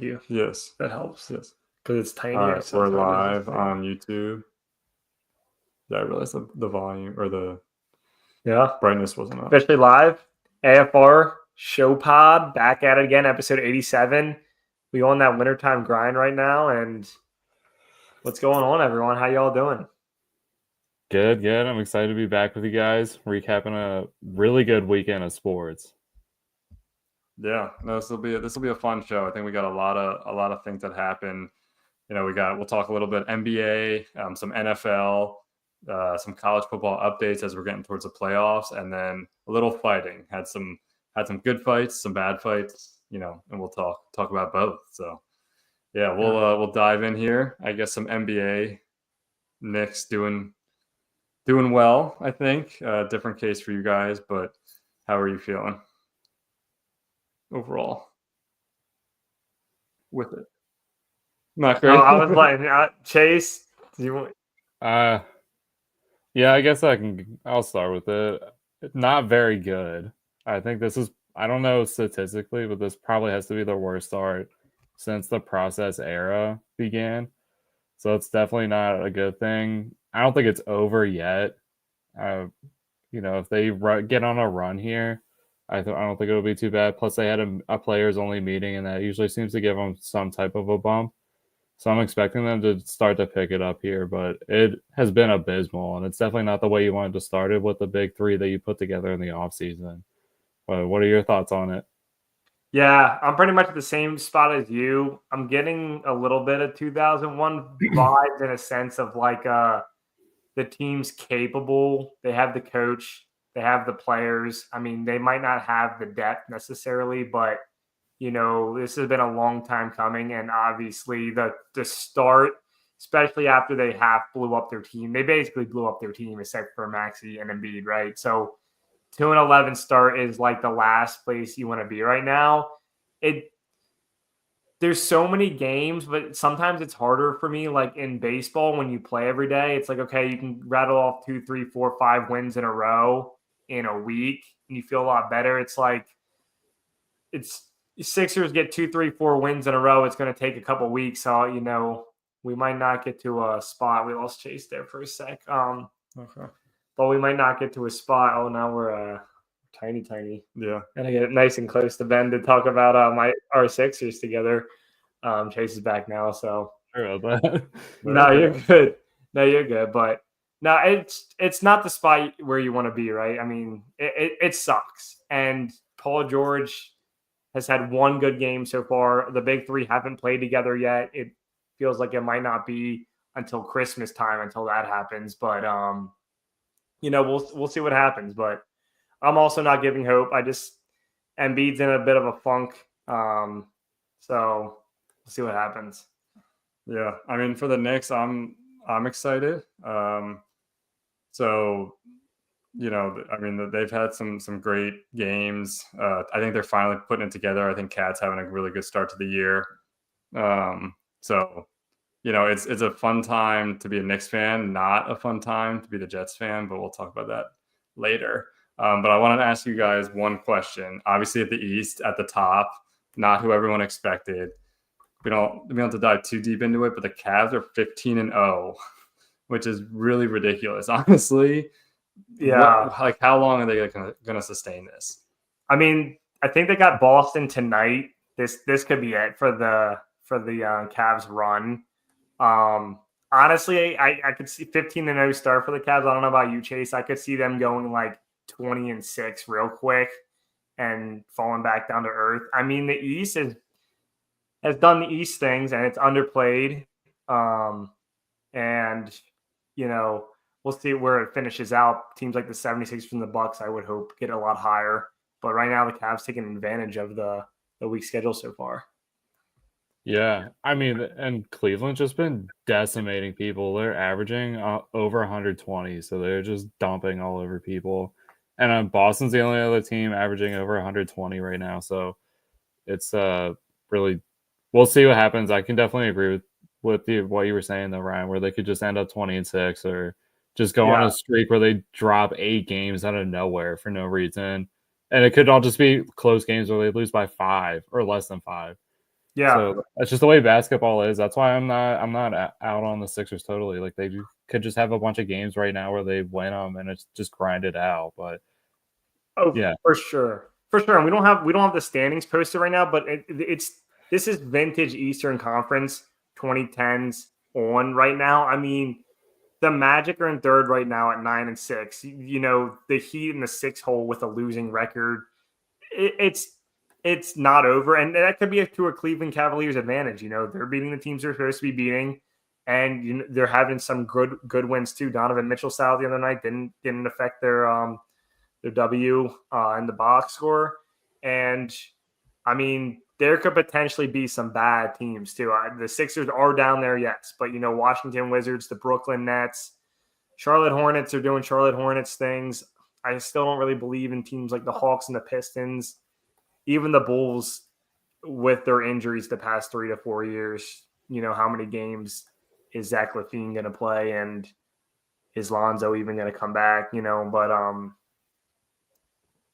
you. Yes. That helps. Yes. Because it's tiny. All right. So We're it's hard to live on YouTube. Yeah, I realized the volume or the brightness wasn't up. Officially live. AFR Show Pod back at it again. Episode 87. We on that wintertime grind right now. And what's going on, everyone? How y'all doing? Good. I'm excited to be back with you guys, recapping a really good weekend of sports. Yeah, no, this will be a fun show. I think we got a lot of things that happen. You know, we'll talk a little bit NBA, some NFL, some college football updates as we're getting towards the playoffs, and then a little fighting. Had some good fights, some bad fights, you know, and we'll talk about both. So yeah, we'll dive in here. I guess some NBA. Knicks doing well, I think. Different case for you guys, but how are you feeling overall with it? Not great. I was like, Chase, do you want? Yeah, I guess I'll start with it. Not very good. I think I don't know statistically, but this probably has to be the worst start since the process era began. So it's definitely not a good thing. I don't think it's over yet. If they get on a run here, I don't think it'll be too bad. Plus, they had a players only meeting, and that usually seems to give them some type of a bump. So I'm expecting them to start to pick it up here, but it has been abysmal, and it's definitely not the way you wanted to start it with the big three that you put together in the offseason. But what are your thoughts on it? Yeah, I'm pretty much at the same spot as you. I'm getting a little bit of 2001 vibes in a sense of like the team's capable. They have the coach, they have the players. I mean, they might not have the depth necessarily, but you know, this has been a long time coming, and obviously the start, especially after they half blew up their team, they basically blew up their team except for Maxey and Embiid, right? So 2-11 start is like the last place you want to be right now. There's so many games, but sometimes it's harder for me. Like in baseball, when you play every day, it's like, okay, you can rattle off 2, 3, 4, 5 wins in a row in a week and you feel a lot better. It's like it's Sixers get 2, 3, 4 wins in a row. It's going to take a couple weeks. So, you know, we might not get to a spot. We lost Chase there for a sec. Okay. But we might not get to a spot. Oh, now we're tiny. Yeah. And I get nice and close to Ben to talk about our Sixers together. Chase is back now, so Sorry about that. No, you're good. No, you're good. But no, it's not the spot where you want to be, right? I mean, it sucks. And Paul George has had one good game so far. The big three haven't played together yet. It feels like it might not be until Christmas time until that happens. But you know, we'll see what happens. But I'm also not giving hope. Embiid's in a bit of a funk. So we'll see what happens. Yeah, I mean, for the Knicks, I'm excited. So, you know, I mean, they've had some great games. I think they're finally putting it together. I think Cat's having a really good start to the year. So, you know, it's a fun time to be a Knicks fan, not a fun time to be the Jets fan, but we'll talk about that later. But I wanted to ask you guys one question. Obviously, at the East, at the top, not who everyone expected. We don't have to dive too deep into it, but the Cavs are 15-0, which is really ridiculous, honestly. Yeah. How long are they going to sustain this? I mean, I think they got Boston tonight. This could be it for the Cavs run. Honestly, I could see 15-0 start for the Cavs. I don't know about you, Chase. I could see them going like 20-6 real quick and falling back down to earth. I mean, the East has done the East things and it's underplayed. And you know, we'll see where it finishes out. Teams like the 76ers and the Bucks, I would hope, get a lot higher. But right now, the Cavs taking advantage of the weak schedule so far. Yeah, I mean, and Cleveland's just been decimating people. They're averaging over 120, so they're just dumping all over people. And Boston's the only other team averaging over 120 right now. So it's really, we'll see what happens. I can definitely agree with what you were saying though, Ryan, where they could just end up 20-6 or just go on a streak where they drop 8 games out of nowhere for no reason. And it could all just be close games where they lose by 5 or less than 5. Yeah. So that's just the way basketball is. That's why I'm not out on the Sixers totally. Like they could just have a bunch of games right now where they win them and it's just grind it out. But Oh, yeah, for sure. For sure. And we don't have the standings posted right now, but this is vintage Eastern Conference 2010s on right now. I mean, the Magic are in third right now at 9-6. You know, the Heat in the 6 hole with a losing record. It's not over, and that could be to a Cleveland Cavaliers advantage. You know, they're beating the teams they're supposed to be beating, and they're having some good wins too. Donovan Mitchell style the other night didn't affect their W in the box score, and I mean there could potentially be some bad teams too. The Sixers are down there, yes, but Washington Wizards, the Brooklyn Nets, Charlotte Hornets are doing Charlotte Hornets things. I still don't really believe in teams like the Hawks and the Pistons. Even the Bulls, with their injuries the past 3 to 4 years, how many games is Zach LaVine going to play, and is Lonzo even going to come back? But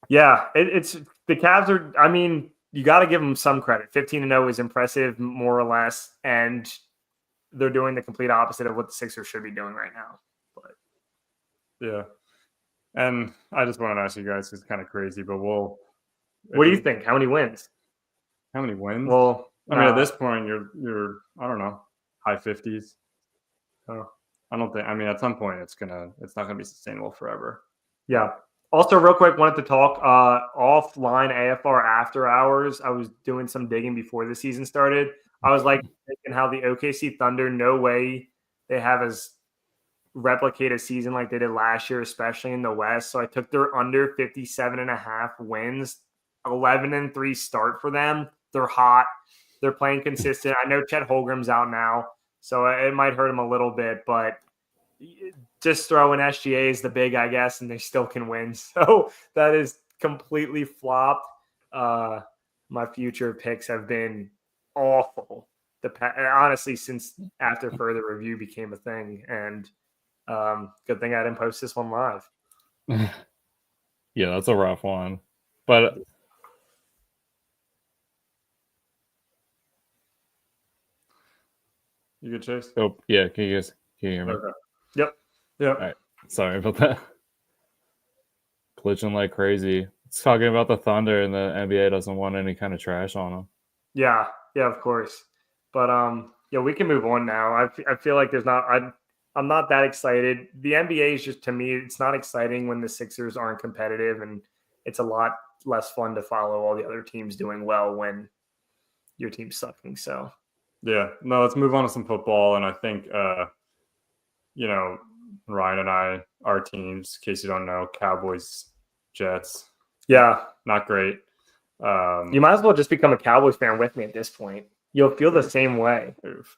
yeah, it's the Cavs are. I mean, you got to give them some credit. 15-0 is impressive, more or less, and they're doing the complete opposite of what the Sixers should be doing right now. But yeah, and I just wanted to ask you guys, it's kind of crazy, but what do you think? How many wins? How many wins? Well, I mean, at this point, you're I don't know, high 50s. I don't think. I mean, at some point, it's not gonna be sustainable forever. Yeah. Also, real quick, wanted to talk offline AFR after hours. I was doing some digging before the season started. I was like thinking how the OKC Thunder, no way they have as replicate a season like they did last year, especially in the West. So I took their under 57.5 wins, 11-3 start for them. They're hot. They're playing consistent. I know Chet Holmgren's out now, so it might hurt them a little bit, but just throw in SGA as the big, I guess, and they still can win. So that is completely flopped. My future picks have been awful. Honestly, since after further review became a thing, and good thing I didn't post this one live. Yeah, that's a rough one. But You good, Chase? oh yeah, can you hear me? Okay. Yep. Yep. All right. Sorry about that. Glitching like crazy. It's talking about the Thunder, and the NBA doesn't want any kind of trash on them. Yeah, of course. But yeah, we can move on now. I feel like I'm not that excited. The NBA is just, to me, it's not exciting when the Sixers aren't competitive, and it's a lot less fun to follow all the other teams doing well when your team's sucking. So yeah, no, let's move on to some football. And I think Ryan and I, our teams, in case you don't know, Cowboys, Jets. Yeah, not great. You might as well just become a Cowboys fan with me at this point. You'll feel the same way.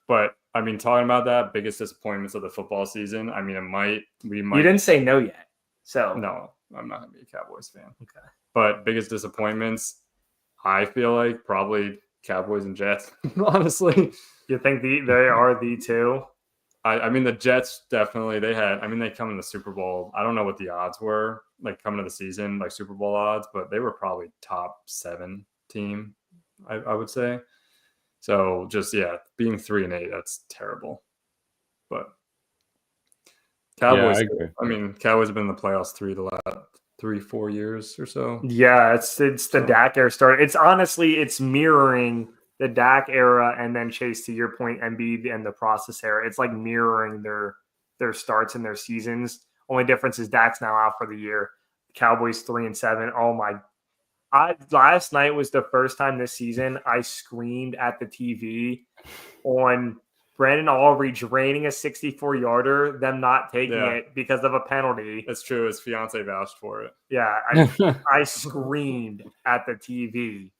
But I mean, talking about that, biggest disappointments of the football season. I mean, we might. You didn't say no yet, so no, I'm not gonna be a Cowboys fan. Okay. But biggest disappointments, I feel like probably Cowboys and Jets. Honestly, you think they are the two? I mean, the Jets definitely. They come in the Super Bowl. I don't know what the odds were like coming to the season, like Super Bowl odds, but they were probably top 7 team. I would say. So just being 3-8, that's terrible. But Cowboys, Yeah, I mean, Cowboys have been in the playoffs the last 3-4 years or so. Yeah, it's the Dak era start. It's mirroring the Dak era, and then Chase, to your point, Embiid and the process era. It's like mirroring their starts and their seasons. Only difference is Dak's now out for the year. Cowboys 3-7. Oh my! Last night was the first time this season I screamed at the TV on Brandon Aubrey draining a 64-yarder, them not taking it because of a penalty. That's true. His fiance vouched for it. Yeah, I screamed at the TV.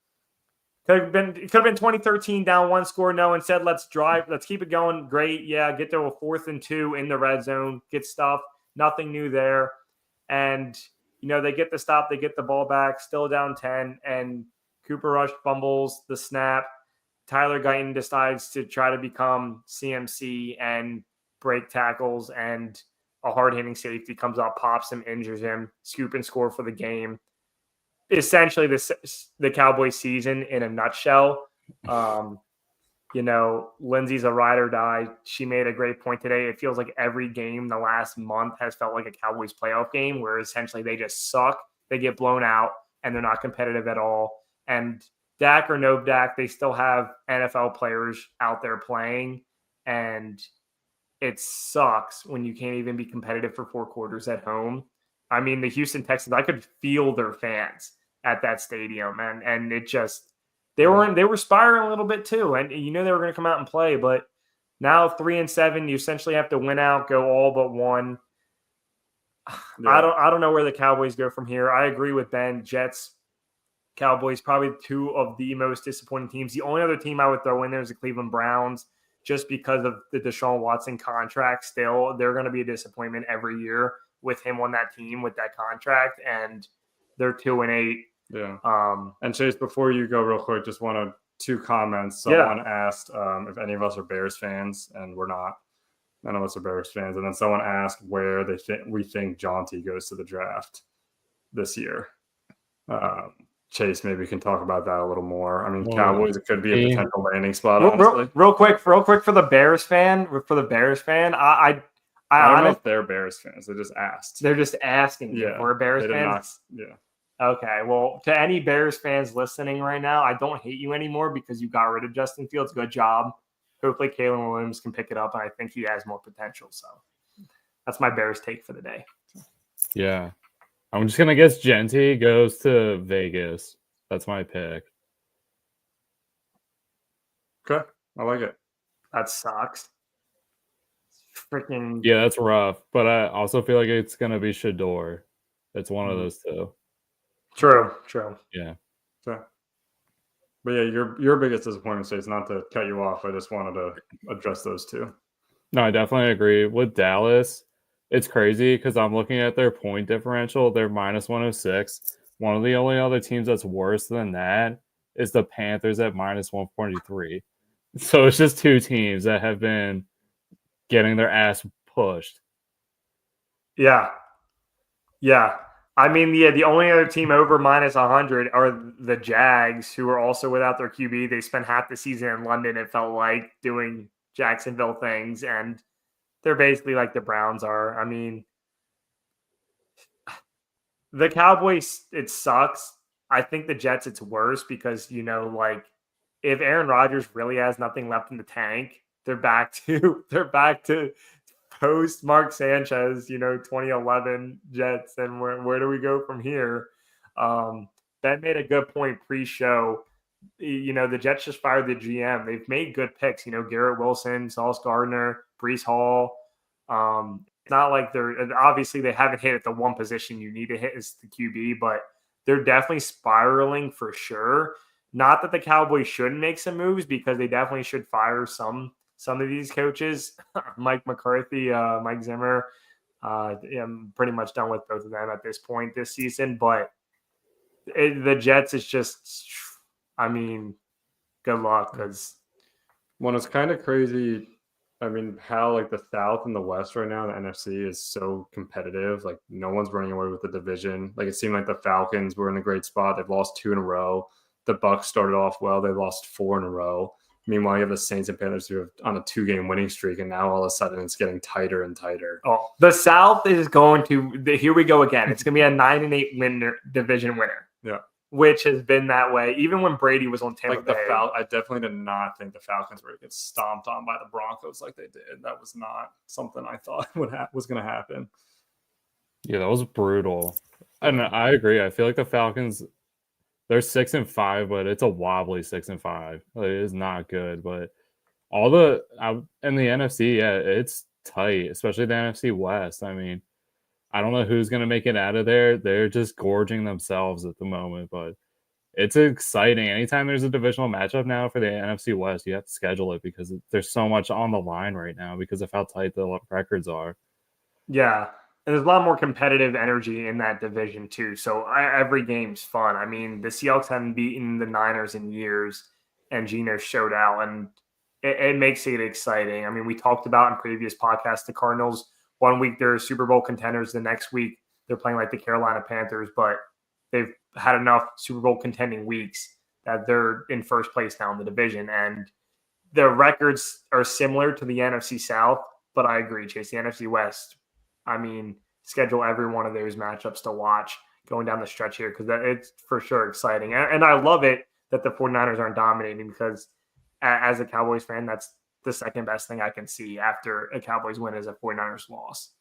Could have been 2013 down 1 score. No, instead let's drive. Let's keep it going. Great. Yeah, get to a 4th and 2 in the red zone. Get stuff. Nothing new there. And they get the stop. They get the ball back. Still down 10. And Cooper Rush fumbles the snap. Tyler Guyton decides to try to become CMC and break tackles. And a hard-hitting safety comes up, pops him, injures him. Scoop and score for the game. Essentially the Cowboys season in a nutshell. Lindsay's a ride or die. She made a great point today. It feels like every game the last month has felt like a Cowboys playoff game where essentially they just suck, they get blown out, and they're not competitive at all. And Dak or no Dak, they still have NFL players out there playing, and it sucks when you can't even be competitive for 4 quarters at home. I mean, the Houston Texans, I could feel their fans at that stadium, and it just they were spiraling a little bit too, and they were going to come out and play, but now 3-7, you essentially have to win out, go all but one. Yeah. I don't know where the Cowboys go from here. I agree with Ben. Jets, Cowboys, probably 2 of the most disappointing teams. The only other team I would throw in there is the Cleveland Browns, just because of the Deshaun Watson contract. Still, they're going to be a disappointment every year with him on that team with that contract, and they're 2-8. Yeah. And Chase, before you go real quick, just want 2 comments. Someone asked if any of us are Bears fans, and we're not. None of us are Bears fans. And then someone asked where we think Jonty goes to the draft this year. Chase, maybe we can talk about that a little more. I mean, Cowboys, it could be a potential landing spot. Real quick for the Bears fan. I don't know if they're Bears fans. They just asked. They're just asking. Yeah, we're Bears fans. Okay. Well, to any Bears fans listening right now, I don't hate you anymore because you got rid of Justin Fields. Good job. Hopefully, Kalen Williams can pick it up, and I think he has more potential. So that's my Bears take for the day. Yeah. I'm just going to guess Genty goes to Vegas. That's my pick. Okay. I like it. That sucks. Freaking. Yeah, that's rough. But I also feel like it's going to be Shador. It's one of those 2. True. Yeah. So, but yeah, your biggest disappointment, States, not to cut you off. I just wanted to address those 2. No, I definitely agree. With Dallas, it's crazy because I'm looking at their point differential. They're minus 106. One of the only other teams that's worse than that is the Panthers at minus 143. So it's just 2 teams that have been getting their ass pushed. Yeah. I mean, the only other team over minus 100 are the Jags, who are also without their QB. They spent half the season in London, it felt like, doing Jacksonville things, and they're basically like the Browns are. I mean, the Cowboys, it sucks. I think the Jets, it's worse because, if Aaron Rodgers really has nothing left in the tank, they're back to post Mark Sanchez, 2011 Jets. And where do we go from here? Ben made a good point pre-show. The Jets just fired the GM. They've made good picks, Garrett Wilson, Sauce Gardner, Breece Hall. It's not like obviously they haven't hit at the one position you need to hit is the QB, but they're definitely spiraling for sure. Not that the Cowboys shouldn't make some moves, because they definitely should fire some of these coaches. Mike McCarthy, Mike Zimmer. I'm pretty much done with both of them at this point this season, but the Jets is just, I mean, good luck, because when it's kind of crazy. I mean, how the South and the West right now, the NFC is so competitive. No one's running away with the division. It seemed like the Falcons were in a great spot. They've lost 2 in a row. The Bucs started off well. They lost 4 in a row. Meanwhile, you have the Saints and Panthers who are on a 2-game winning streak, and now all of a sudden it's getting tighter and tighter. Oh, the South is going to – here we go again. It's going to be a 9-8 division winner. Yeah. Which has been that way, even when Brady was on Tampa Bay. I definitely did not think the Falcons were going to get stomped on by the Broncos like they did. That was not something I thought was going to happen. Yeah, that was brutal. And I agree. I feel like the Falcons, they're 6-5, but it's a wobbly 6-5. It is not good. But in the NFC, yeah, it's tight, especially the NFC West. I mean, I don't know who's going to make it out of there. They're just gorging themselves at the moment, but it's exciting. Anytime there's a divisional matchup now for the NFC West, you have to schedule it because there's so much on the line right now because of how tight the records are. Yeah, and there's a lot more competitive energy in that division too. So every game's fun. I mean, the Seahawks haven't beaten the Niners in years, and Geno showed out, and it makes it exciting. I mean, we talked about in previous podcasts, the Cardinals, one week they're Super Bowl contenders. The next week they're playing like the Carolina Panthers, but they've had enough Super Bowl contending weeks that they're in first place now in the division. And their records are similar to the NFC South, but I agree, Chase. The NFC West, I mean, schedule every one of those matchups to watch going down the stretch here because it's for sure exciting. And I love it that the 49ers aren't dominating because as a Cowboys fan, that's the second best thing I can see after a Cowboys win is a 49ers loss.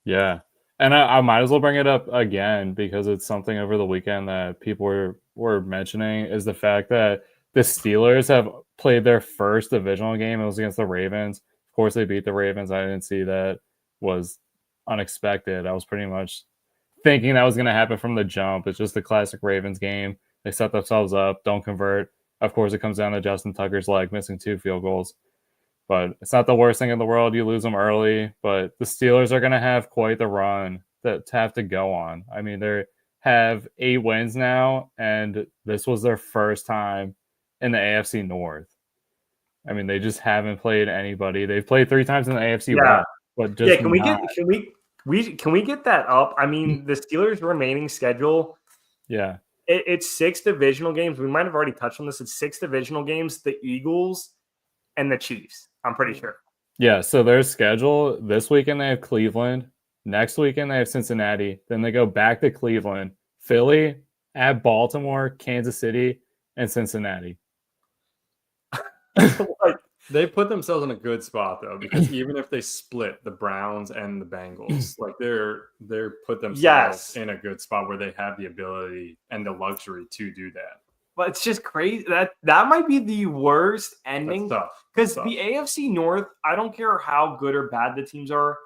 Yeah. And I might as well bring it up again because it's something over the weekend that people were mentioning is the fact that the Steelers have played their first divisional game. It was against the Ravens. Of course, they beat the Ravens. I didn't see that. Was unexpected. I was pretty much thinking that was going to happen from the jump. It's just the classic Ravens game. They set themselves up, don't convert. Of course, it comes down to Justin Tucker's leg missing 2 field goals. But it's not the worst thing in the world. You lose them early, but the Steelers are going to have quite the run to have to go on. I mean, they have 8 wins now, and this was their first time in the AFC North. I mean, they just haven't played anybody. They've played 3 times in the AFC West, but just can we get that up? I mean, the Steelers' remaining schedule. Yeah. It's 6 divisional games. We might have already touched on this. It's 6 divisional games. The Eagles and the Chiefs. I'm pretty sure. Yeah, so their schedule, this weekend they have Cleveland. Next weekend they have Cincinnati. Then they go back to Cleveland, Philly, at Baltimore, Kansas City, and Cincinnati. They put themselves in a good spot though, because even if they split the Browns and the Bengals, like they're put themselves in a good spot where they have the ability and the luxury to do that. But it's just crazy that might be the worst ending because the AFC North, I don't care how good or bad the teams are,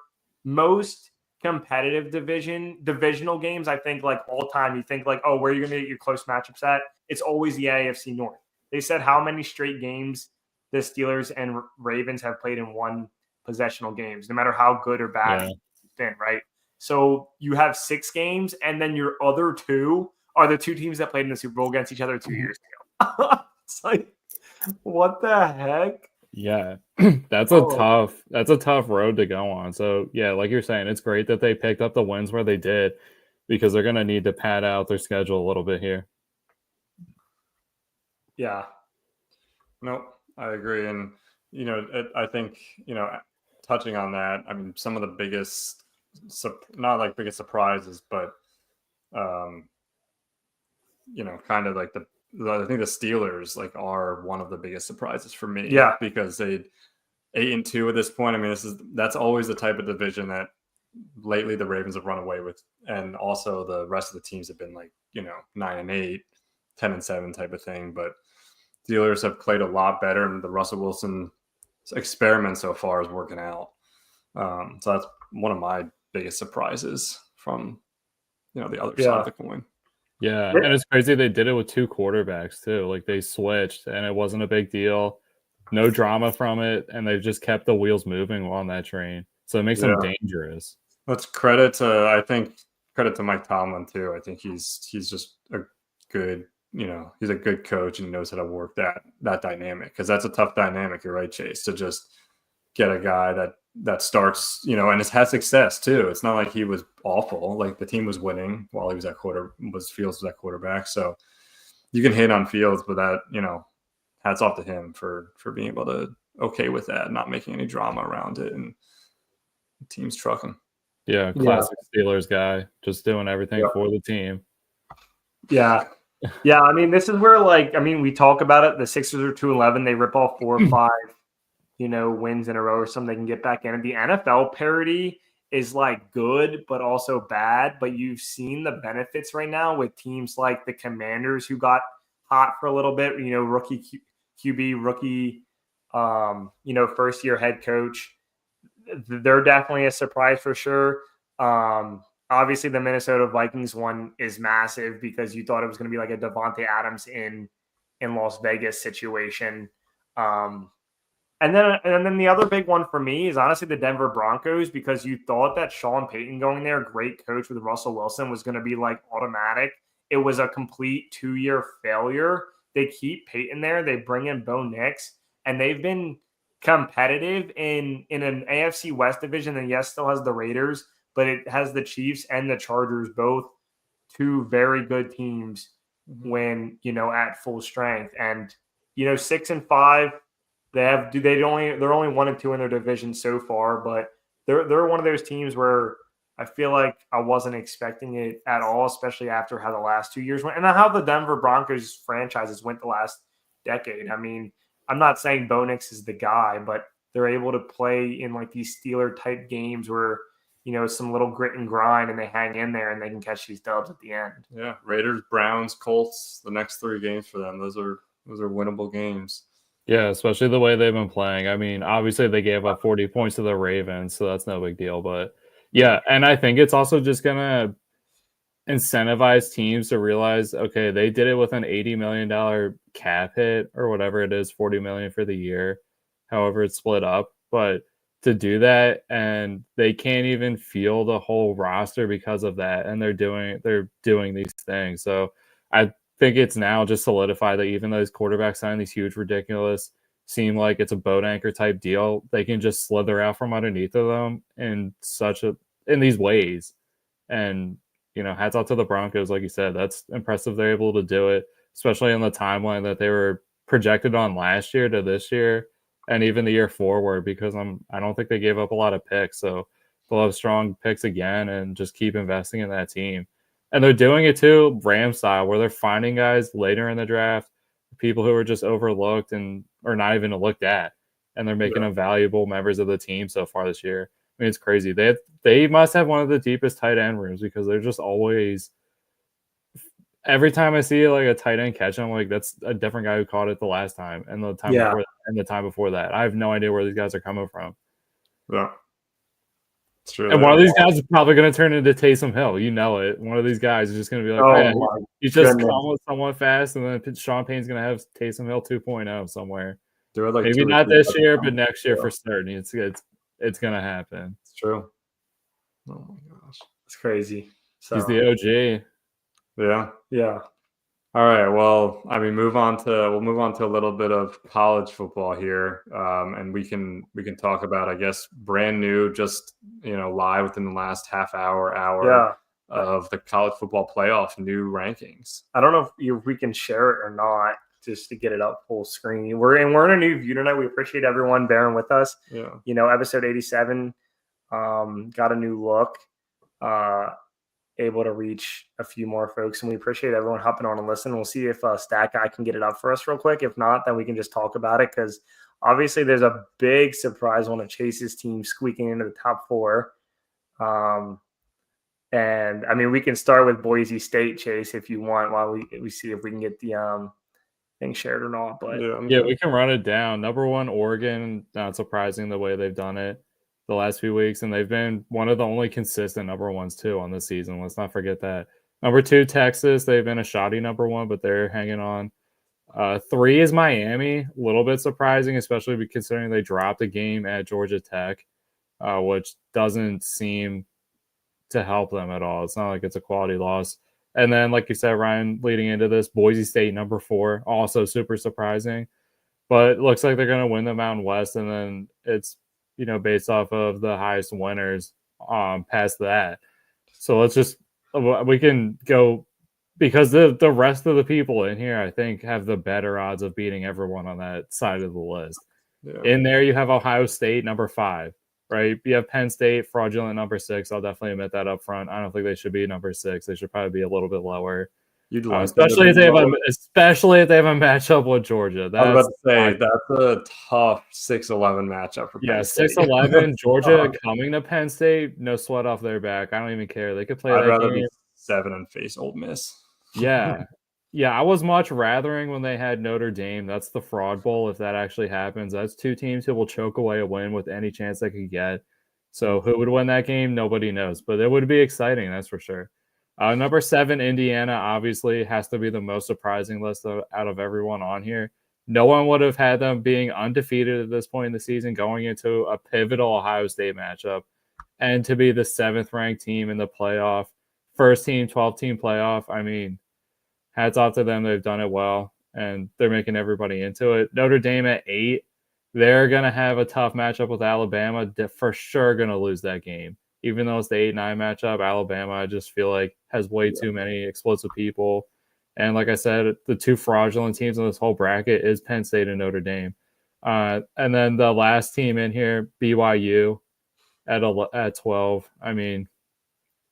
most competitive divisional games, I think like all time, you think like, oh, where are you going to get your close matchups at? It's always the AFC North. They said how many straight games the Steelers and Ravens have played in one possessional games, no matter how good or bad it's been, right? So you have 6 games, and then your other 2 are the 2 teams that played in the Super Bowl against each other 2 years ago. It's like, what the heck? Yeah, that's a tough road to go on. So yeah, like you're saying, it's great that they picked up the wins where they did because they're going to need to pad out their schedule a little bit here. Yeah. No, I agree. And, I think, touching on that, I mean, some of the biggest, not like biggest surprises, but, kind of like I think the Steelers like are one of the biggest surprises for me. Yeah. Because they 8-2 at this point. I mean, that's always the type of division that lately the Ravens have run away with. And also the rest of the teams have been like, 9-8, 10-7 type of thing. But Steelers have played a lot better, and the Russell Wilson experiment so far is working out. So that's one of my biggest surprises from, the other side of the coin. Yeah, and it's crazy they did it with 2 quarterbacks too. Like they switched, and it wasn't a big deal. No drama from it, and they've just kept the wheels moving on that train. So it makes them dangerous. That's credit to Mike Tomlin too. I think he's just a good, he's a good coach and knows how to work that dynamic, because that's a tough dynamic. You're right, Chase, to just get a guy that starts, and has had success too. It's not like he was awful. Like the team was winning while he was Fields was at quarterback. So you can hate on Fields, but that, hats off to him for being able to okay with that, not making any drama around it, and the team's trucking. Yeah, classic Steelers guy, just doing everything for the team. Yeah. Yeah, I mean, this is where we talk about it. The Sixers are 2-11. They rip off 4 or 5, wins in a row or something. They can get back in. The NFL parity is like good, but also bad. But you've seen the benefits right now with teams like the Commanders, who got hot for a little bit. Rookie QB, rookie, first year head coach. They're definitely a surprise for sure. Obviously, the Minnesota Vikings one is massive because you thought it was going to be like a Devontae Adams in Las Vegas situation. And then the other big one for me is honestly the Denver Broncos, because you thought that Sean Payton going there, great coach with Russell Wilson, was going to be like automatic. It was a complete 2-year failure. They keep Payton there. They bring in Bo Nix, and they've been competitive in an AFC West division. And yes, still has the Raiders, but it has the Chiefs and the Chargers, both 2 very good teams when, at full strength. And, 6-5, they're only 1-2 in their division so far, but they're one of those teams where I feel like I wasn't expecting it at all, especially after how the last 2 years went and how the Denver Broncos franchises went the last decade. I mean, I'm not saying Bo Nix is the guy, but they're able to play in like these Steeler type games where, some little grit and grind and they hang in there and they can catch these dubs at the end. Yeah. Raiders, Browns, Colts, the next 3 games for them. Those are winnable games. Yeah, especially the way they've been playing. I mean, obviously they gave up 40 points to the Ravens, so that's no big deal. But yeah, and I think it's also just going to incentivize teams to realize, okay, they did it with an $80 million cap hit or whatever it is, $40 million for the year, however it's split up. But to do that, and they can't even field the whole roster because of that, and they're doing these things. So I think it's now just solidified that even though these quarterbacks sign these huge, ridiculous, seem like it's a boat anchor type deal, they can just slither out from underneath of them in these ways. And hats off to the Broncos, like you said, that's impressive. They're able to do it, especially in the timeline that they were projected on last year to this year, and even the year forward. Because I don't think they gave up a lot of picks, so they'll have strong picks again, and just keep investing in that team. And they're doing it too, Ram style, where they're finding guys later in the draft, people who are just overlooked or not even looked at, and they're making them valuable members of the team so far this year. I mean, it's crazy. They must have one of the deepest tight end rooms, because they're just always. Every time I see like a tight end catch, I'm like, that's a different guy who caught it the last time, and the time before that. I have no idea where these guys are coming from. Yeah. It's true. And one of these guys is probably going to turn into Taysom Hill. You know it. One of these guys is just going to be like, you just come with someone fast, and then Sean Payne's going to have Taysom Hill 2.0 somewhere. Maybe not this year, but next year for certain. It's going to happen. It's true. Oh my gosh, it's crazy. So, he's the OG. Yeah. All right. Well, I mean, we'll move on to a little bit of college football here, and we can talk about, I guess, brand new, just live within the last half hour of the college football playoff new rankings. I don't know if we can share it or not, just to get it up full screen. We're in a new view tonight. We appreciate everyone bearing with us. Yeah. Episode 87 got a new look. Able to reach a few more folks, and we appreciate everyone hopping on and listening. We'll see if Stat Guy can get it up for us real quick. If not, then we can just talk about it, because obviously there's a big surprise on Chase's team squeaking into the top 4. And I mean, we can start with Boise State, Chase, if you want, while we see if we can get the thing shared or not. But yeah, we can run it down. Number 1, Oregon, not surprising the way they've done it the last few weeks, and they've been one of the only consistent number 1s too on this season. Let's not forget that. Number 2, Texas, they've been a shoddy number 1, but they're hanging on. 3 is Miami, a little bit surprising, especially considering they dropped a game at Georgia Tech, which doesn't seem to help them at all. It's not like it's a quality loss. And then, like you said, Ryan, leading into this, Boise State, number 4, also super surprising, but it looks like they're going to win the Mountain West, and then it's based off of the highest winners past that. So we can go, because the rest of the people in here, I think, have the better odds of beating everyone on that side of the list. Yeah. In there, you have Ohio State, number 5, right? You have Penn State, fraudulent, number 6. I'll definitely admit that up front. I don't think they should be number 6. They should probably be a little bit lower. Especially if they have a matchup with Georgia. I was about to say that's a tough 6-11 matchup for Penn State. 6-11 Georgia coming to Penn State, no sweat off their back. I don't even care. They could play. I'd rather be 7 and face Ole Miss. Yeah. I was much rathering when they had Notre Dame. That's the fraud bowl. If that actually happens, that's 2 teams who will choke away a win with any chance they could get. So who would win that game? Nobody knows, but it would be exciting. That's for sure. Number 7, Indiana, obviously has to be the most surprising list out of everyone on here. No one would have had them being undefeated at this point in the season, going into a pivotal Ohio State matchup, and to be the 7th ranked team in the playoff, first team, 12-team playoff. I mean, hats off to them. They've done it well, and they're making everybody into it. Notre Dame at 8, they're going to have a tough matchup with Alabama. They're for sure going to lose that game. Even though it's the 8-9 matchup, Alabama, I just feel like, has way too many explosive people. And like I said, the 2 fraudulent teams in this whole bracket is Penn State and Notre Dame. And then the last team in here, BYU, at 12. I mean,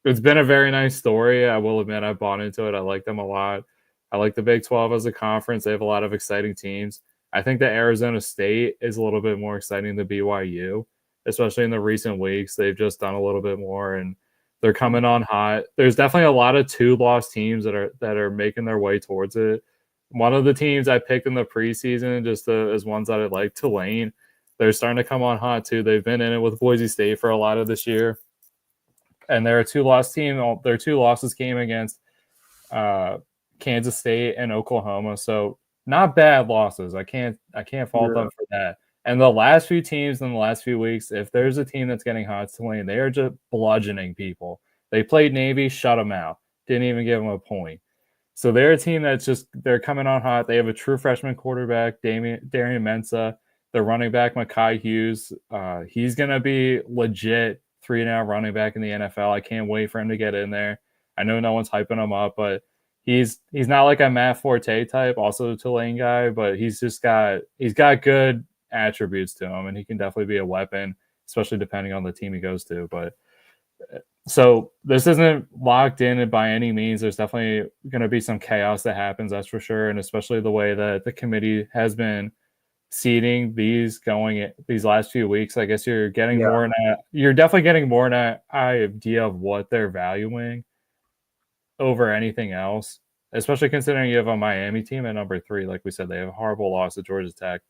it's been a very nice story. I will admit I bought into it. I like them a lot. I like the Big 12 as a conference. They have a lot of exciting teams. I think that Arizona State is a little bit more exciting than BYU, especially in the recent weeks. They've just done a little bit more and they're coming on hot. There's definitely a lot of 2-loss teams that are making their way towards it. One of the teams I picked in the preseason, just as ones that I like, Tulane, they're starting to come on hot too. They've been in it with Boise State for a lot of this year, and they're a 2-loss team. Their 2 losses came against Kansas State and Oklahoma, so not bad losses. I can't fault them for that. And the last few teams in the last few weeks, if there's a team that's getting hot, it's Tulane. They are just bludgeoning people. They played Navy, shut them out. Didn't even give them a point. So they're a team that's they're coming on hot. They have a true freshman quarterback, Darian Mensah. Their running back, Mekhi Hughes. He's going to be legit 3-and-out running back in the NFL. I can't wait for him to get in there. I know no one's hyping him up, but he's not like a Matt Forte type, also a Tulane guy, but he's got good attributes to him, and he can definitely be a weapon, especially depending on the team he goes to. But so this isn't locked in by any means. There's definitely going to be some chaos that happens, that's for sure, and especially the way that the committee has been seeding these last few weeks. I guess you're getting you're definitely getting more an idea of what they're valuing over anything else, especially considering you have a Miami team at number 3. Like we said, they have a horrible loss at Georgia Tech.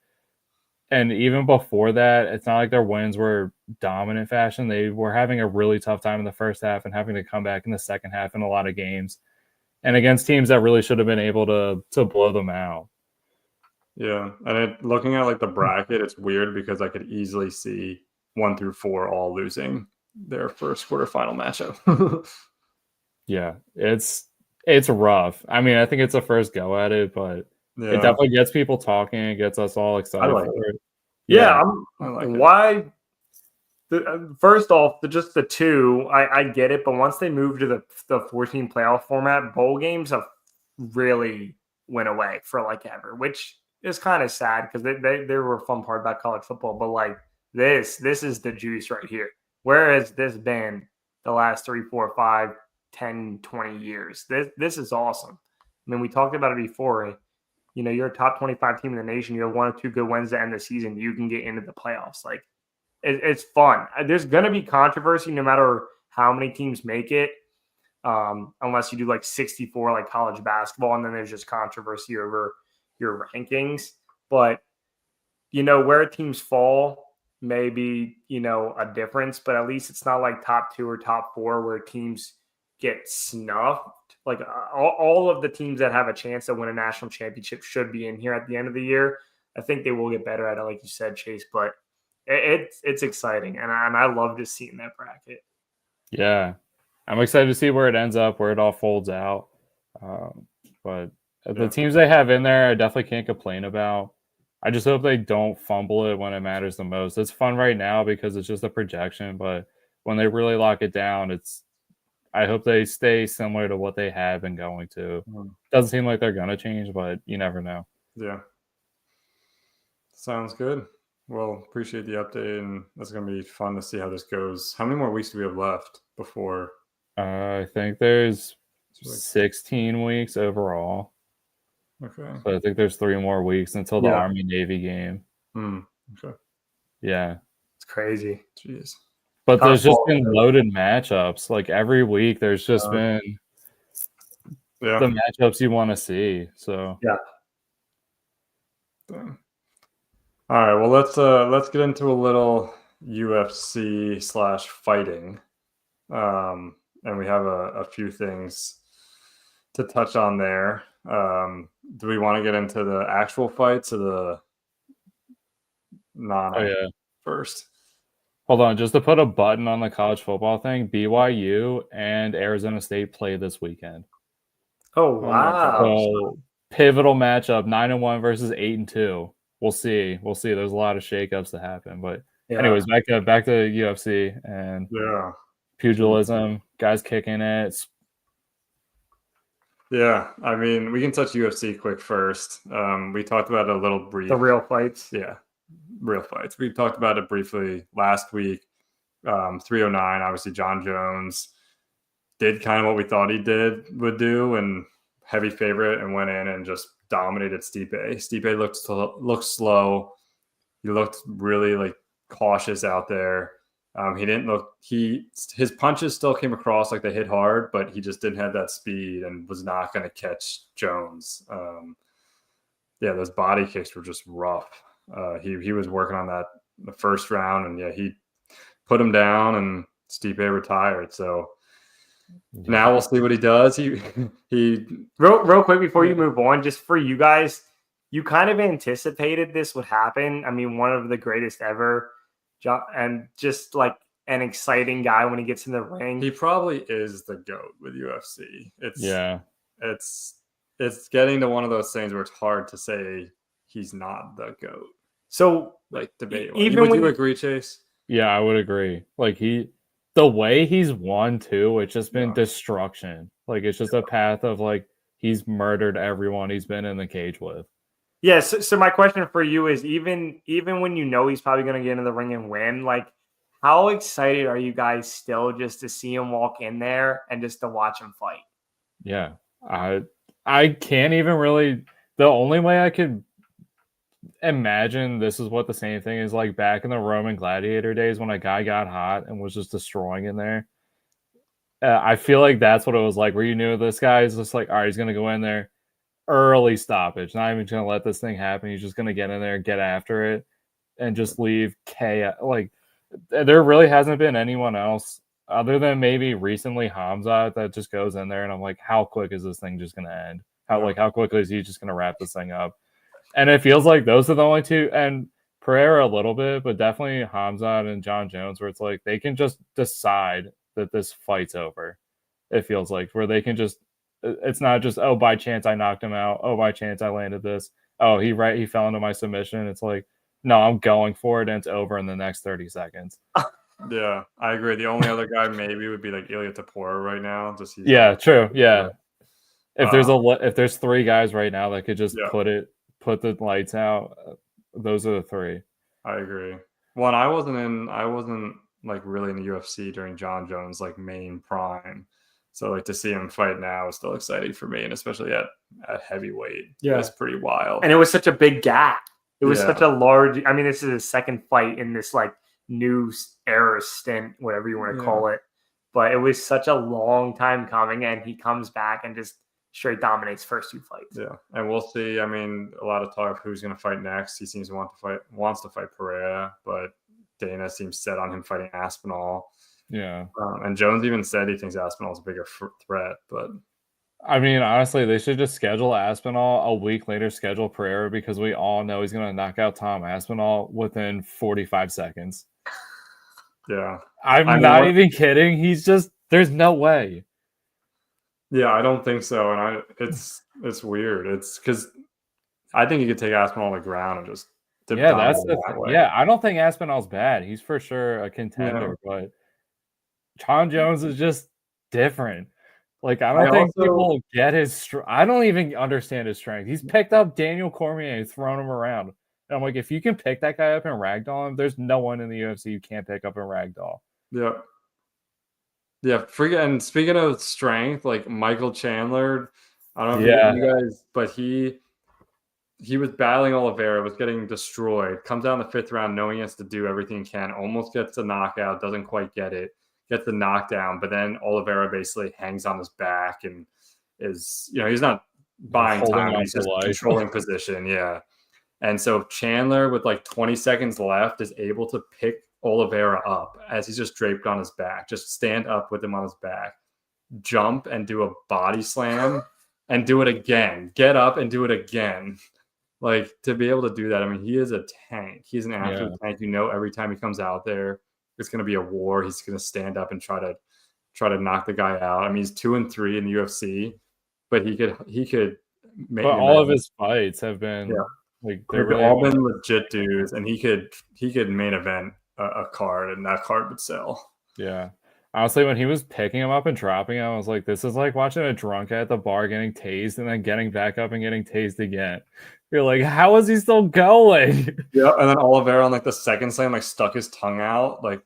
And even before that, it's not like their wins were dominant fashion. They were having a really tough time in the first half and having to come back in the second half in a lot of games, and against teams that really should have been able to blow them out. Yeah, and looking at like the bracket, it's weird because I could easily see 1 through 4 all losing their first quarterfinal matchup. Yeah, it's rough. I mean, I think it's a first go at it, but it definitely gets people talking. It gets us all excited for it. Yeah, I like it. Why? First off, just the 2, I get it, but once they moved to the 14 playoff format, bowl games have really went away for like ever, which is kind of sad because they were a fun part about college football. But like this is the juice right here. Where has this been the last 3, 4, 5, 10, 20 years? This is awesome. I mean, we talked about it before. You know, you're a top 25 team in the nation. You have 1 or 2 good wins to end the season. You can get into the playoffs. Like, it's fun. There's going to be controversy no matter how many teams make it, unless you do like 64 like college basketball, and then there's just controversy over your rankings. But, you know, where teams fall may be, you know, a difference, but at least it's not like top 2 or top 4 where teams get snuffed. Like all of the teams that have a chance to win a national championship should be in here at the end of the year. I think they will get better at it, like you said, Chase. But it's exciting, and I love just seeing that bracket. Yeah, I'm excited to see where it ends up, where it all folds out. But the teams they have in there, I definitely can't complain about. I just hope they don't fumble it when it matters the most. It's fun right now because it's just a projection, but when they really lock it down, I hope they stay similar to what they have been going to. Doesn't seem like they're going to change, but you never know. Yeah. Sounds good. Well, appreciate the update, and that's going to be fun to see how this goes. How many more weeks do we have left before? I think there's 16 weeks overall. Okay. So I think there's 3 more weeks until the Army-Navy game. Okay. Yeah. It's crazy. Jeez. But there's just been loaded matchups. Like every week, there's just been the matchups you want to see. So All right. Well, let's get into a little UFC/fighting, and we have a few things to touch on there. Do we want to get into the actual fights or the first? Hold on, just to put a button on the college football thing, BYU and Arizona State play this weekend. Oh, wow. So, pivotal matchup, 9-1 versus 8-2. We'll see. There's a lot of shakeups to happen. But anyways, back to UFC and pugilism, guys kicking it. Yeah, I mean, we can touch UFC quick first. We talked about it a little brief. The real fights. Yeah. real fights. We talked about it briefly last week. 309, obviously John Jones did kind of what we thought he would do, and heavy favorite, and went in and just dominated Stipe. Stipe looked slow. He looked really like cautious out there. He didn't look. His punches still came across like they hit hard, but he just didn't have that speed and was not going to catch Jones. Those body kicks were just rough. He was working on that the first round, and he put him down, and Stipe retired. So now we'll see what he does. He real quick before you move on, just for you guys, you kind of anticipated this would happen. I mean, one of the greatest ever, and just like an exciting guy when he gets in the ring. He probably is the GOAT with UFC. It's getting to one of those things where it's hard to say he's not the GOAT. So like debate. Even would you agree, Chase? Yeah, I would agree. Like the way he's won too, it's just been destruction. Like it's just a path of like he's murdered everyone he's been in the cage with. Yes. Yeah, so my question for you is even when you know he's probably going to get in the ring and win, like how excited are you guys still just to see him walk in there and just to watch him fight? Yeah, I can't even really. The only way I could imagine this is what the same thing is like back in the Roman gladiator days when a guy got hot and was just destroying in there. I feel like that's what it was like, where you knew this guy is just like, all right, he's going to go in there, early stoppage, not even going to let this thing happen. He's just going to get in there, get after it, and just leave chaos. Like, there really hasn't been anyone else other than maybe recently Hamzat that just goes in there, and I'm like, how quick is this thing just going to end? How quickly is he just going to wrap this thing up? And it feels like those are the only two, and Pereira a little bit, but definitely Hamzat and John Jones, where it's like they can just decide that this fight's over. It feels like where they can just, it's not just, oh, by chance I knocked him out. Oh, by chance I landed this. Oh, he fell into my submission. It's like, no, I'm going for it, and it's over in the next 30 seconds. Yeah, I agree. The only other guy maybe would be like Ilia Topuria right now. True. Yeah. If there's three guys right now that could just put the lights out, those are the three. I agree. Well, I wasn't like really in the UFC during John Jones' like main prime. So like to see him fight now is still exciting for me, and especially at heavyweight. Yeah, it's pretty wild. And it was such a big gap. It was such a large. I mean, this is his second fight in this like new era stint, whatever you want to call it. But it was such a long time coming, and he comes back and just straight dominates first two fights. Yeah, and we'll see. I mean, a lot of talk of who's going to fight next. He seems wants to fight Pereira, but Dana seems set on him fighting Aspinall. Yeah, and Jones even said he thinks Aspinall's a bigger threat. But I mean, honestly, they should just schedule Aspinall a week later. Schedule Pereira, because we all know he's going to knock out Tom Aspinall within 45 seconds. Yeah, I'm not even kidding. He's just, there's no way. Yeah, I don't think so, and it's weird. It's because I think he could take Aspinall on the ground and just that's the way. Yeah, I don't think Aspinall's bad. He's for sure a contender, but John Jones is just different. Like I don't think people get his. I don't even understand his strength. He's picked up Daniel Cormier and thrown him around. And I'm like, if you can pick that guy up and ragdoll him, there's no one in the UFC you can't pick up and ragdoll. Yeah. Yeah, and speaking of strength, like Michael Chandler, I don't know if you guys, but he was battling Oliveira, was getting destroyed, comes down the fifth round knowing he has to do everything he can, almost gets a knockout, doesn't quite get it, gets the knockdown, but then Oliveira basically hangs on his back and is, he's not buying time, he's just controlling position, And so Chandler, with like 20 seconds left, is able to pick Oliveira up as he's just draped on his back, just stand up with him on his back, jump and do a body slam and do it again, get up and do it again. Like, to be able to do that, I mean, he is a tank. He's an absolute tank. Every time he comes out there, it's going to be a war. He's going to stand up and try to knock the guy out. I mean, he's 2-3 in the UFC, but he could make. But all of his fights have been like they've really all been legit dudes, and he could main event a card, and that card would sell. Yeah, Honestly, when he was picking him up and dropping him, I was like, this is like watching a drunk at the bar getting tased and then getting back up and getting tased again. You're like, how is he still going? Yeah, and then Oliveira on like the second slam like stuck his tongue out like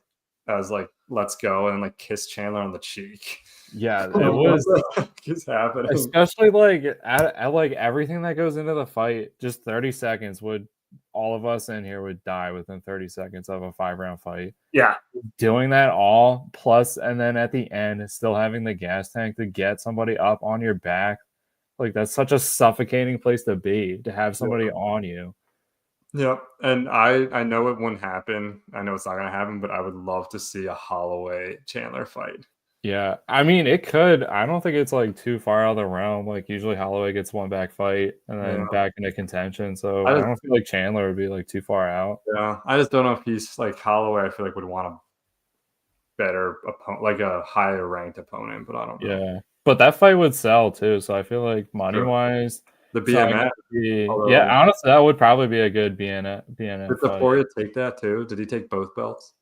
as like let's go and like kissed Chandler on the cheek. Yeah, it What was the heck is happening? especially like at like everything that goes into the fight. Just 30 seconds would all of us in here would die within 30 seconds of a 5-round fight. Yeah. Doing that all plus, and then at the end, still having the gas tank to get somebody up on your back. Like that's such a suffocating place to be, to have somebody on you. Yep, and I know it wouldn't happen. I know it's not gonna happen, but I would love to see a Holloway Chandler fight. Yeah, I mean it could. I don't think it's like too far out of the realm. Like usually Holloway gets one back fight and then back into contention. So I don't feel like Chandler would be like too far out. Yeah, I just don't know if he's like Holloway. I feel like would want a better opponent, like a higher ranked opponent, but I don't know. Yeah, but that fight would sell too. So I feel like money wise, the BMF. Yeah, honestly, that would probably be a good BNF. Did Taporia take that too? Did he take both belts?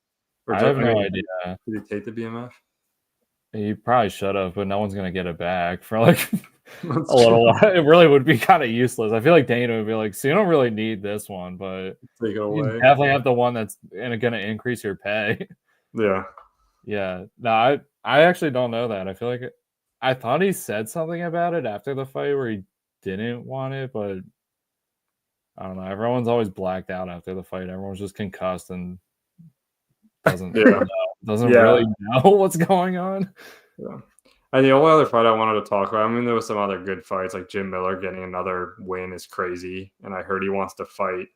Or I have no idea. Did he take the BMF? He probably should have, but no one's gonna get it back for like a little while. It really would be kind of useless. I feel like Dana would be like, "So you don't really need this one, but take it away. You definitely have the one that's gonna increase your pay." Yeah, yeah. No, I actually don't know that. I feel like I thought he said something about it after the fight where he didn't want it, but I don't know. Everyone's always blacked out after the fight. Everyone's just concussed and doesn't really know what's going on. Yeah. And the only other fight I wanted to talk about, I mean, there was some other good fights, like Jim Miller getting another win is crazy. And I heard he wants to fight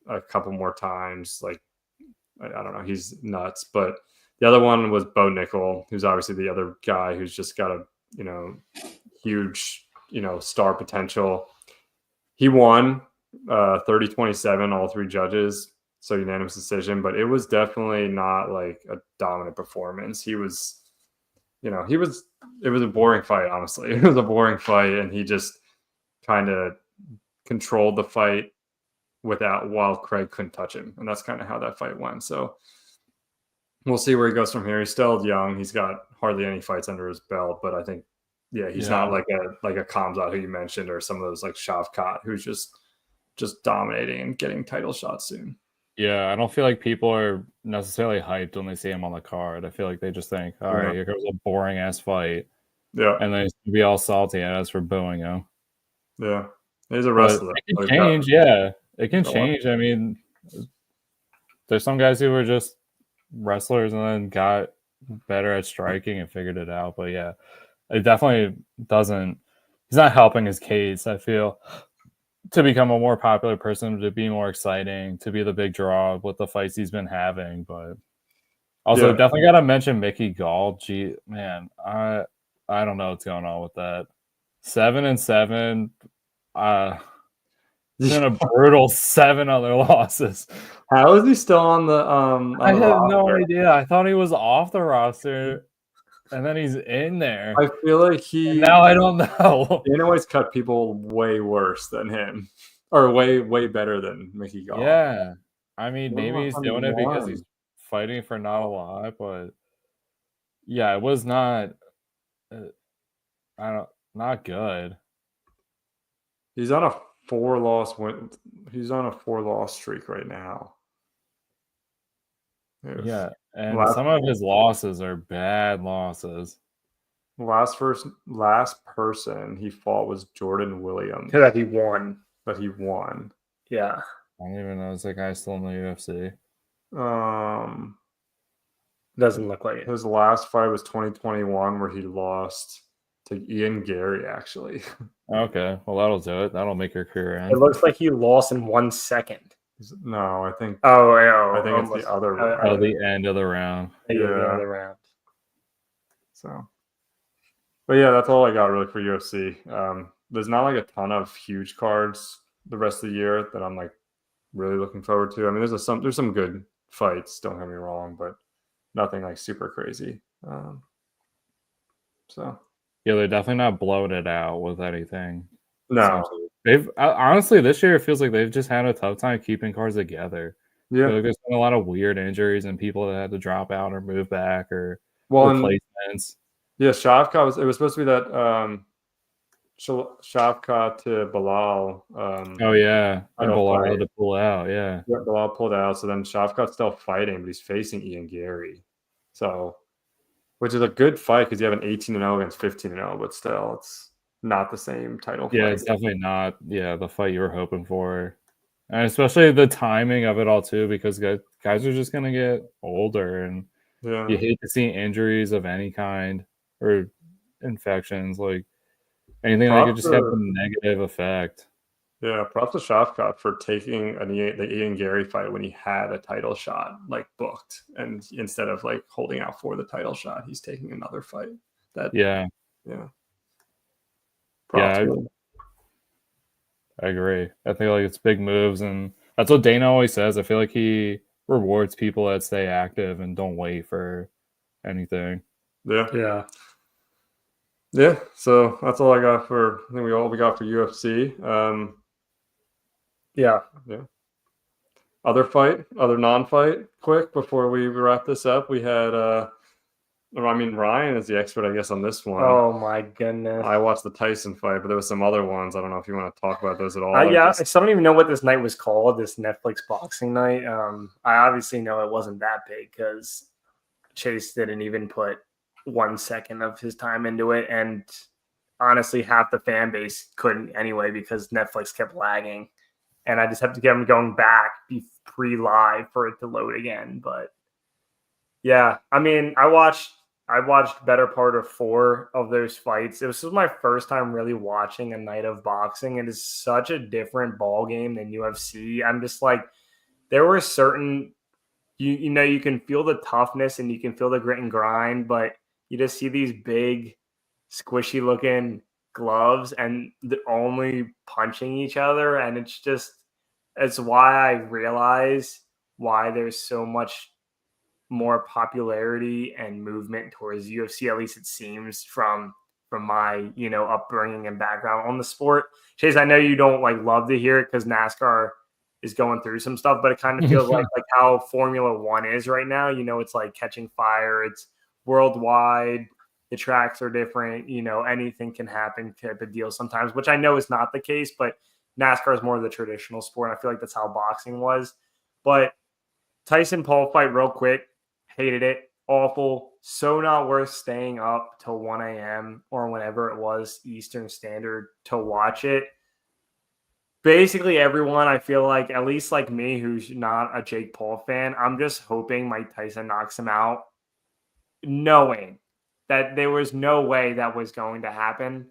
a couple more times. Like, I don't know, he's nuts. But the other one was Bo Nickel, who's obviously the other guy who's just got a, huge, star potential. He won 30-27, all three judges. So unanimous decision, but it was definitely not like a dominant performance. It was a boring fight, honestly. It was a boring fight, and he just kind of controlled the fight while Craig couldn't touch him. And that's kind of how that fight went. So we'll see where he goes from here. He's still young. He's got hardly any fights under his belt, but I think, he's not like a Khamzat who you mentioned, or some of those like Shavkat, who's just dominating and getting title shots soon. Yeah, I don't feel like people are necessarily hyped when they see him on the card. I feel like they just think, all right, here goes a boring ass fight. Yeah. And then he's be all salty at us for booing him. Yeah. He's a wrestler. It can change, yeah. It can change. I mean, there's some guys who were just wrestlers and then got better at striking and figured it out. But yeah, it definitely doesn't. He's not helping his case, I feel, to become a more popular person, to be more exciting, to be the big draw with the fights he's been having. But also, definitely got to mention Mickey Gall. Gee, man, I don't know what's going on with that. 7-7. He's in a brutal 7 other losses. How is he still on the? I have no idea. I thought he was off the roster, and then he's in there. I feel like now I don't know. Dana White's cut people way worse than him, or way better than Mickey Gall. Yeah, I mean, maybe he's doing it because he's fighting for not a lot, but yeah, it was not. Not good. He's on a 4-loss win. He's on a 4-loss streak right now. Yeah, and some of his losses are bad losses. Last person he fought was Jordan Williams. That he won. Yeah. I don't even know. Is that guy still in the UFC? Doesn't look like it. His last fight was 2021, where he lost to Ian Gary, actually. Okay, well that'll do it. That'll make your career end. It looks like he lost in 1 second. No, I think. I think it's the other round. Oh, the end of the round. Yeah, the other round. So, but yeah, that's all I got really for UFC. There's not like a ton of huge cards the rest of the year that I'm like really looking forward to. I mean, there's some good fights. Don't get me wrong, but nothing like super crazy. So. Yeah, they're definitely not bloated out with anything. No. They've honestly this year it feels like they've just had a tough time keeping cards together. Yeah. Like there's been a lot of weird injuries and people that had to drop out or move back or Well, replacements. yeah, Shavkat it was supposed to be that Shavkat to Bilal. Oh yeah, I and don't Bilal fight. had to pull out. Yeah, Yeah, Bilal pulled out, so then Shavkat's still fighting, but he's facing Ian Gary. So, which is a good fight because you have an 18-0 against 15-0, but still, it's not the same title yeah, fight. it's definitely not. Yeah, the fight you were hoping for, and especially the timing of it all too, because guys are just gonna get older, and Yeah. you hate to see injuries of any kind or infections, like anything that could Props just have a to, negative effect. yeah, props to Shavkat for taking the Ian Gary fight when he had a title shot like booked, and instead of like holding out for the title shot, he's taking another fight. That Yeah, yeah, props. yeah, I agree. I feel like it's big moves, and that's what Dana always says. I feel like he rewards people that stay active and don't wait for anything. Yeah, Yeah. yeah. So that's all I got for. I think we got for UFC. Yeah. Yeah. Other non-fight, quick before we wrap this up. We had Ryan is the expert, I guess, on this one. Oh my goodness. I watched the Tyson fight, but there was some other ones. I don't know if you want to talk about those at all. Yeah, I still don't even know what this night was called, this Netflix boxing night. I obviously know it wasn't that big because Chase didn't even put 1 second of his time into it. And honestly, half the fan base couldn't anyway because Netflix kept lagging. And I just have to get them going back pre-live for it to load again. But yeah, I mean, I watched better part of 4 of those fights. This was my first time really watching a night of boxing. It is such a different ball game than UFC. I'm just like, there were certain, you know, you can feel the toughness and you can feel the grit and grind, but you just see these big, squishy looking gloves and they're only punching each other. And it's why I realize why there's so much more popularity and movement towards UFC, at least it seems from my, you know, upbringing and background on the sport. Chase, I know you don't like love to hear it because NASCAR is going through some stuff, but it kind of feels like how Formula One is right now. You know, it's like catching fire. It's worldwide. The tracks are different. You know, anything can happen type of deal sometimes, which I know is not the case, but NASCAR is more of the traditional sport. And I feel like that's how boxing was. But Tyson Paul fight real quick. Hated it. Awful. So not worth staying up till 1 a.m. or whenever it was Eastern Standard to watch it. Basically, everyone, I feel like, at least like me, who's not a Jake Paul fan, I'm just hoping Mike Tyson knocks him out, knowing that there was no way that was going to happen.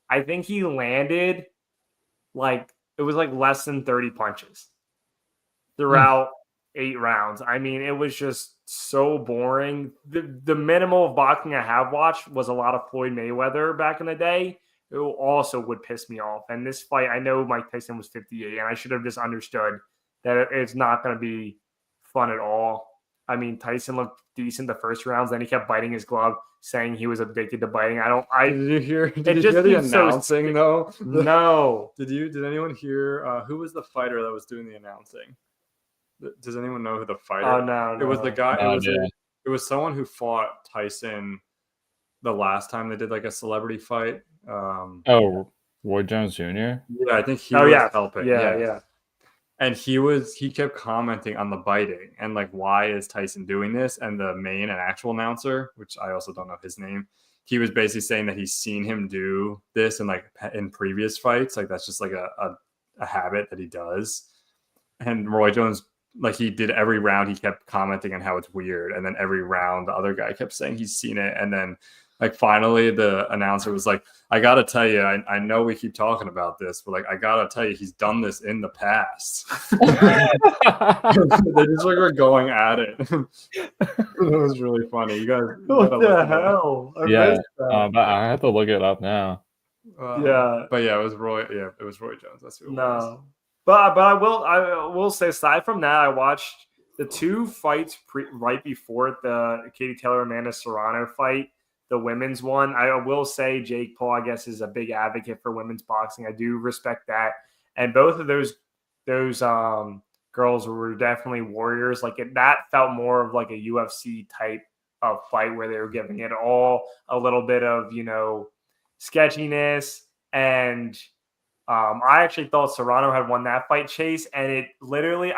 I think he landed it was like less than 30 punches throughout 8 rounds. I mean, it was just so boring. The minimal of boxing I have watched was a lot of Floyd Mayweather back in the day. It also would piss me off. And this fight, I know Mike Tyson was 58, and I should have just understood that it's not going to be fun at all. I mean, Tyson looked decent the first rounds, then he kept biting his glove, saying he was addicted to biting. Did you hear the announcing though? No. Did anyone hear who was the fighter that was doing the announcing? Does anyone know who the fighter? Oh no. It was the guy. Oh, It was someone who fought Tyson the last time they did like a celebrity fight. Roy Jones Jr. Yeah, I think he was helping. Yeah. And he kept commenting on the biting and like, why is Tyson doing this? And the main and actual announcer, which I also don't know his name, he was basically saying that he's seen him do this in previous fights. Like that's just like a habit that he does. And Roy Jones, like he did every round, he kept commenting on how it's weird. And then every round, the other guy kept saying he's seen it. And then like finally the announcer was like, I got to tell you, I know we keep talking about this, but like, I got to tell you, he's done this in the past. They just like were going at it. It was really funny. You guys, What the hell? Yeah, but I have to look it up now. Yeah. But yeah, it was Roy. Yeah, it was Roy Jones. That's who it was. But I will say, aside from that, I watched the 2 fights right before the Katie Taylor Amanda Serrano fight, the women's one. I will say Jake Paul, I guess, is a big advocate for women's boxing. I do respect that, and both of those girls were definitely warriors. Like that felt more of like a UFC type a fight where they were giving it all a little bit of, sketchiness. And I actually thought Serrano had won that fight, Chase. And it literally,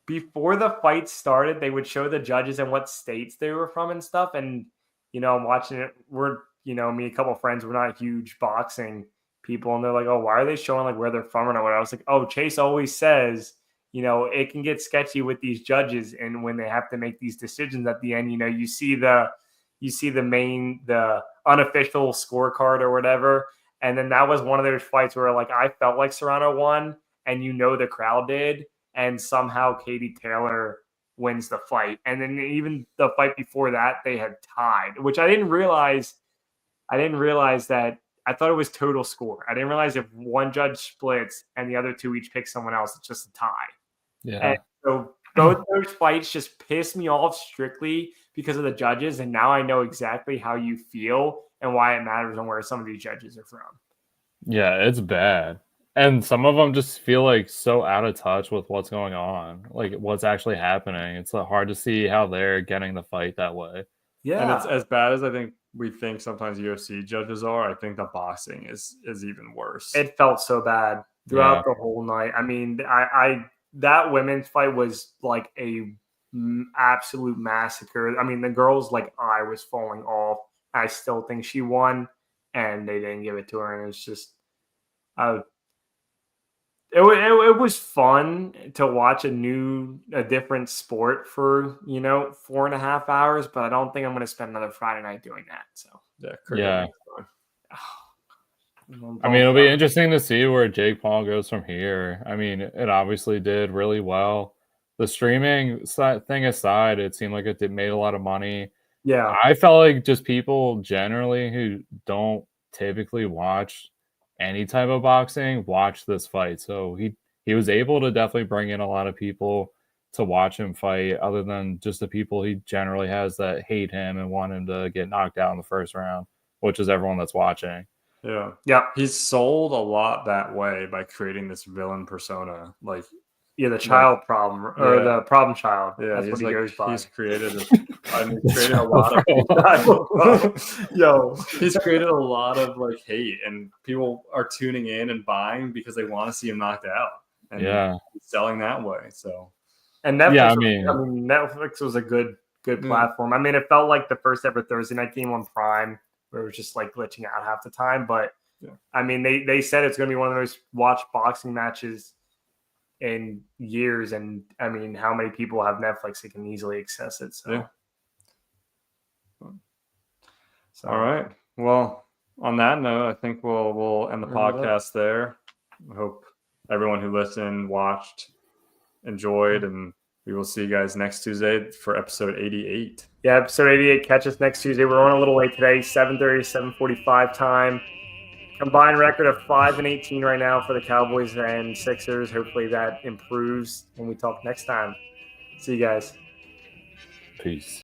before the fight started, they would show the judges and what states they were from and stuff. And, I'm watching it. We're, me and a couple of friends, we're not huge boxing people. And they're like, oh, why are they showing like where they're from or what? I was like, oh, Chase always says, it can get sketchy with these judges. And when they have to make these decisions at the end, you see the unofficial scorecard or whatever. And then that was one of those fights where like I felt like Serrano won and the crowd did. And somehow Katie Taylor wins the fight. And then even the fight before that, they had tied, which I didn't realize. I didn't realize that. I thought it was total score. I didn't realize if one judge splits and the other two each pick someone else, it's just a tie. Yeah. And so both those fights just pissed me off strictly because of the judges. And now I know exactly how you feel and why it matters and where some of these judges are from. Yeah, it's bad. And some of them just feel like so out of touch with what's going on, like what's actually happening. It's hard to see how they're getting the fight that way. Yeah. And it's as bad as I think we think sometimes UFC judges are. I think the boxing is even worse. It felt so bad throughout the whole night. I mean, that women's fight was like a absolute massacre. I mean, the girl's like eye was falling off. I still think she won, and they didn't give it to her. And it's just, it was fun to watch a different sport for 4.5 hours. But I don't think I'm going to spend another Friday night doing that. So yeah. I mean, it'll be interesting to see where Jake Paul goes from here. I mean, it obviously did really well. The streaming thing aside, it seemed like it made a lot of money. Yeah. I felt like just people generally who don't typically watch any type of boxing watch this fight. So he was able to definitely bring in a lot of people to watch him fight, other than just the people he generally has that hate him and want him to get knocked out in the first round, which is everyone that's watching. Yeah. Yeah. He's sold a lot that way by creating this villain persona. Like, the child problem or the problem child. Yeah, that's what he goes by. He's created a lot of he's created a lot of like hate, and people are tuning in and buying because they want to see him knocked out. And he's selling that way. So, and Netflix, Netflix was a good platform. I mean, it felt like the first ever Thursday night game on Prime, where it was just like glitching out half the time. But I mean, they said it's going to be one of the most watched boxing matches in years. And I mean, how many people have Netflix that can easily access it? So, all right. Well, on that note, I think we'll end the podcast there. I hope everyone who listened, watched, enjoyed, and we will see you guys next Tuesday for episode 88. Yeah, episode 88. Catch us next Tuesday. We're on a little late today, 7:30, 7:45 time. Combined record of 5-18 right now for the Cowboys and Sixers. Hopefully that improves when we talk next time. See you guys. Peace.